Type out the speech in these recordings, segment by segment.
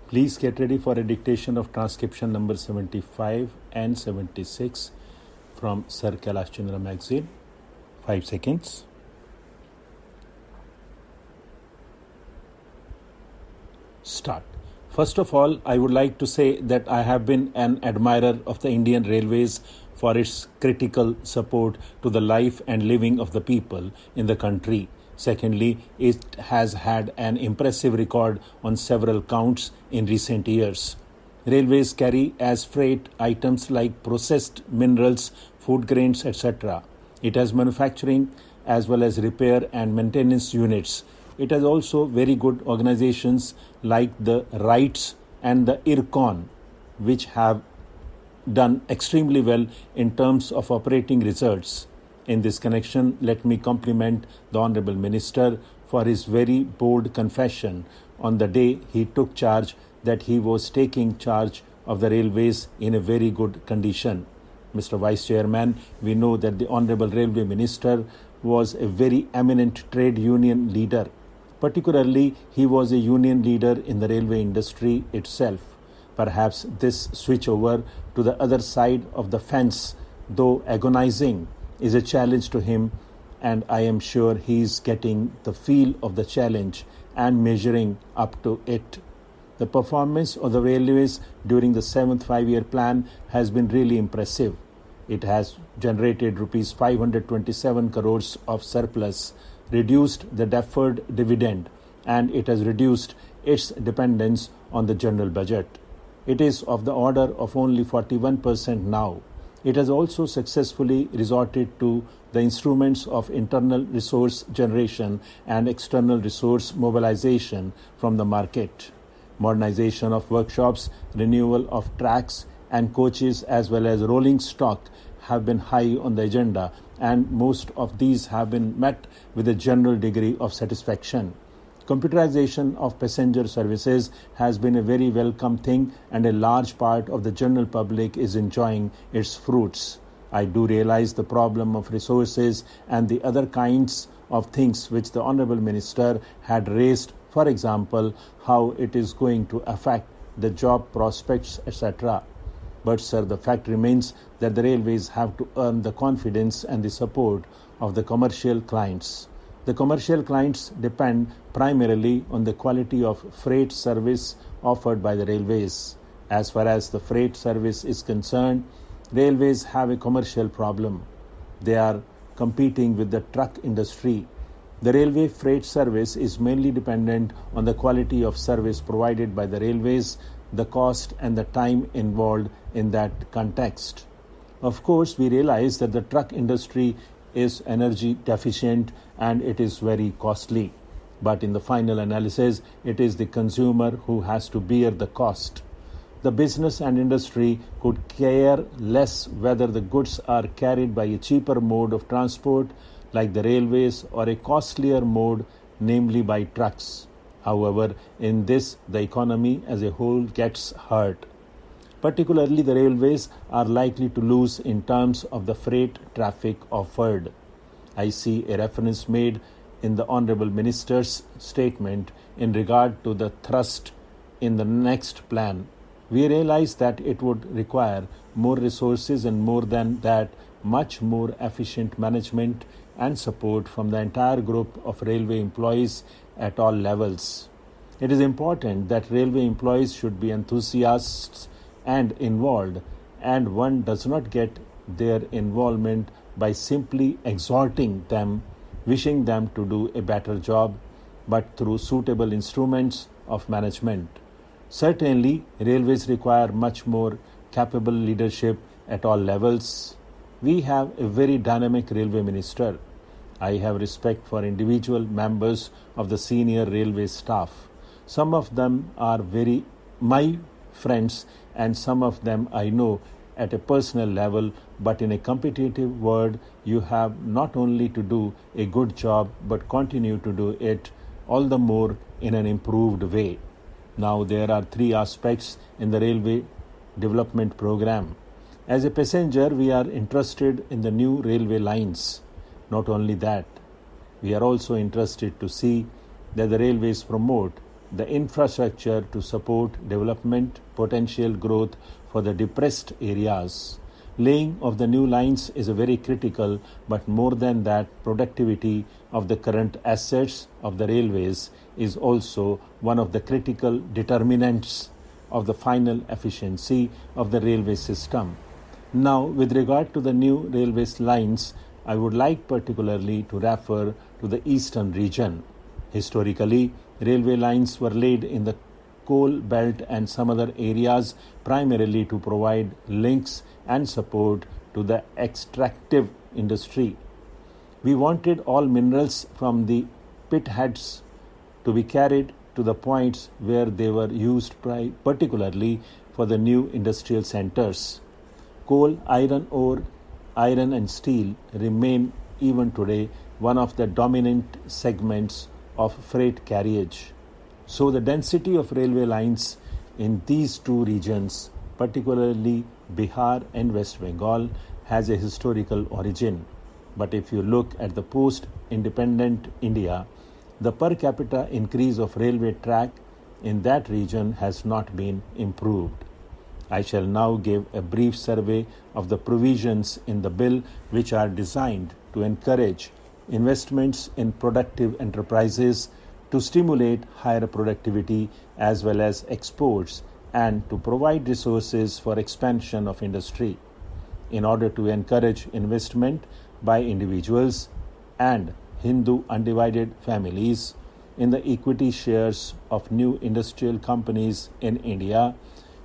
Please get ready for a dictation of transcription number 75 and 76 from Sir Kailash Chandra magazine. 5 seconds. Start. First of all, I would like to say that I have been an admirer of the Indian Railways for its critical support to the life and living of the people in the country. Secondly, it has had an impressive record on several counts in recent years. Railways carry as freight items like processed minerals, food grains, etc. It has manufacturing as well as repair and maintenance units. It has also very good organizations like the RITES and the IRCON, which have done extremely well in terms of operating results. In this connection, let me compliment the Honorable Minister for his very bold confession on the day he took charge that he was taking charge of the railways in a very good condition. Mr. Vice Chairman, we know that the Honorable Railway Minister was a very eminent trade union leader. Particularly, he was a union leader in the railway industry itself. Perhaps this switch over to the other side of the fence, though agonizing, is a challenge to him, and I am sure he is getting the feel of the challenge and measuring up to it. The performance of the railways during the 7th 5-year plan has been really impressive. It has generated rupees 527 crores of surplus, reduced the deferred dividend, and it has reduced its dependence on the general budget. It is of the order of only 41% now. It has also successfully resorted to the instruments of internal resource generation and external resource mobilization from the market. Modernization of workshops, renewal of tracks and coaches as well as rolling stock have been high on the agenda, and most of these have been met with a general degree of satisfaction. Computerization of passenger services has been a very welcome thing, and a large part of the general public is enjoying its fruits. I do realize the problem of resources and the other kinds of things which the Honorable Minister had raised, for example, how it is going to affect the job prospects, etc. But, sir, the fact remains that the railways have to earn the confidence and the support of the commercial clients. The commercial clients depend primarily on the quality of freight service offered by the railways. As far as the freight service is concerned, railways have a commercial problem. They are competing with the truck industry. The railway freight service is mainly dependent on the quality of service provided by the railways, the cost and the time involved in that context. Of course, we realize that the truck industry is energy deficient and it is very costly. But in the final analysis, it is the consumer who has to bear the cost. The business and industry could care less whether the goods are carried by a cheaper mode of transport like the railways or a costlier mode, namely by trucks. However, in this, the economy as a whole gets hurt. Particularly, the railways are likely to lose in terms of the freight traffic offered. I see a reference made in the Honorable Minister's statement in regard to the thrust in the next plan. We realize that it would require more resources and more than that, much more efficient management and support from the entire group of railway employees at all levels. It is important that railway employees should be enthusiasts and involved, and one does not get their involvement by simply exhorting them, wishing them to do a better job, but through suitable instruments of management. Certainly, railways require much more capable leadership at all levels. We have a very dynamic railway minister. I have respect for individual members of the senior railway staff. Some of them are my friends, and some of them I know at a personal level, but in a competitive world, you have not only to do a good job, but continue to do it all the more in an improved way. Now, there are 3 aspects in the railway development program. As a passenger, we are interested in the new railway lines. Not only that, we are also interested to see that the railways promote the infrastructure to support development, potential growth for the depressed areas. Laying of the new lines is a very critical, but more than that, productivity of the current assets of the railways is also one of the critical determinants of the final efficiency of the railway system. Now, with regard to the new railways lines, I would like particularly to refer to the eastern region. Historically, railway lines were laid in the coal belt and some other areas primarily to provide links and support to the extractive industry. We wanted all minerals from the pit heads to be carried to the points where they were used particularly for the new industrial centers. Coal, iron ore, iron and steel remain even today one of the dominant segments of freight carriage. So the density of railway lines in these two regions, particularly Bihar and West Bengal, has a historical origin. But if you look at the post-independent India, the per capita increase of railway track in that region has not been improved. I shall now give a brief survey of the provisions in the bill which are designed to encourage investments in productive enterprises, to stimulate higher productivity as well as exports, and to provide resources for expansion of industry. In order to encourage investment by individuals and Hindu undivided families in the equity shares of new industrial companies in India,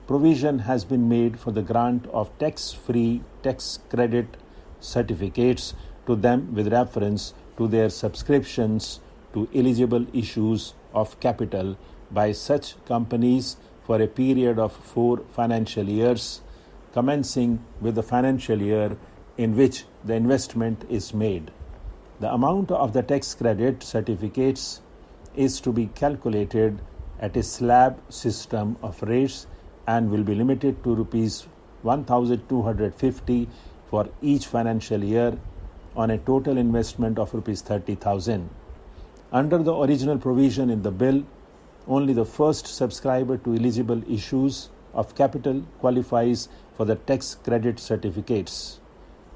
provision has been made for the grant of tax-free tax credit certificates to them with reference to their subscriptions to eligible issues of capital by such companies for a period of 4 financial years, commencing with the financial year in which the investment is made. The amount of the tax credit certificates is to be calculated at a slab system of rates and will be limited to rupees 1,250 for each financial year on a total investment of rupees 30,000. Under the original provision in the bill, only the first subscriber to eligible issues of capital qualifies for the tax credit certificates.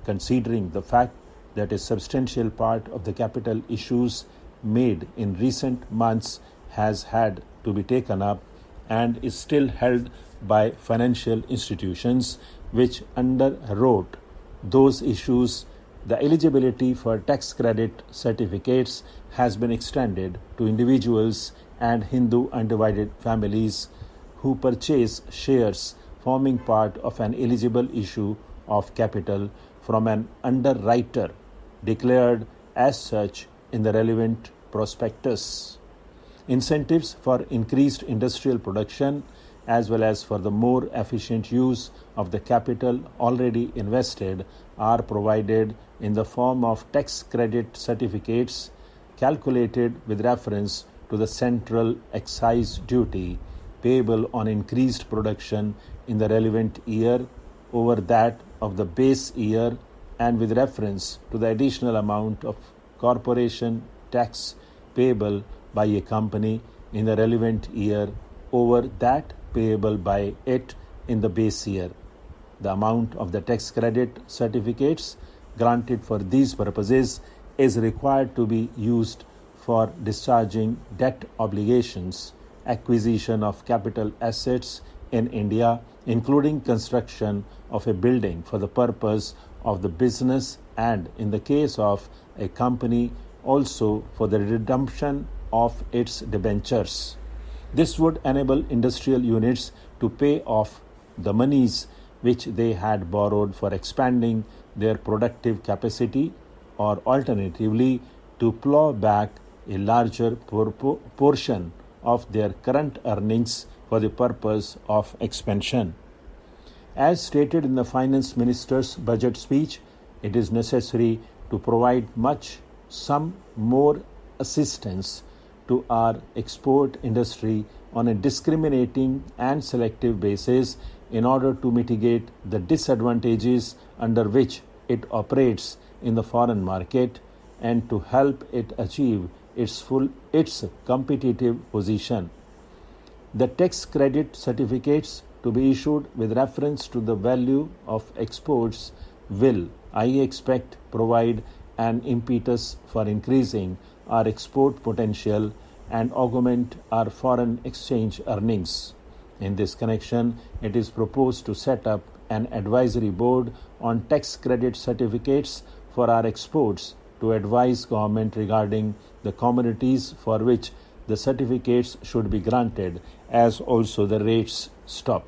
Considering the fact that a substantial part of the capital issues made in recent months has had to be taken up and is still held by financial institutions which underwrote those issues, the eligibility for tax credit certificates has been extended to individuals and Hindu undivided families who purchase shares forming part of an eligible issue of capital from an underwriter declared as such in the relevant prospectus. Incentives for increased industrial production as well as for the more efficient use of the capital already invested are provided in the form of tax credit certificates calculated with reference to the central excise duty payable on increased production in the relevant year over that of the base year and with reference to the additional amount of corporation tax payable by a company in the relevant year over that payable by it in the base year. The amount of the tax credit certificates granted for these purposes is required to be used for discharging debt obligations, acquisition of capital assets in India, including construction of a building for the purpose of the business, and in the case of a company also for the redemption of its debentures. This would enable industrial units to pay off the monies which they had borrowed for expanding their productive capacity, or alternatively to plow back a larger portion of their current earnings for the purpose of expansion. As stated in the Finance Minister's budget speech, it is necessary to provide some more assistance to our export industry on a discriminating and selective basis in order to mitigate the disadvantages under which it operates in the foreign market and to help it achieve its competitive position. The tax credit certificates to be issued with reference to the value of exports will, I expect, provide an impetus for increasing our export potential and augment our foreign exchange earnings. In this connection, it is proposed to set up an advisory board on tax credit certificates for our exports to advise government regarding the commodities for which the certificates should be granted, as also the rates stop.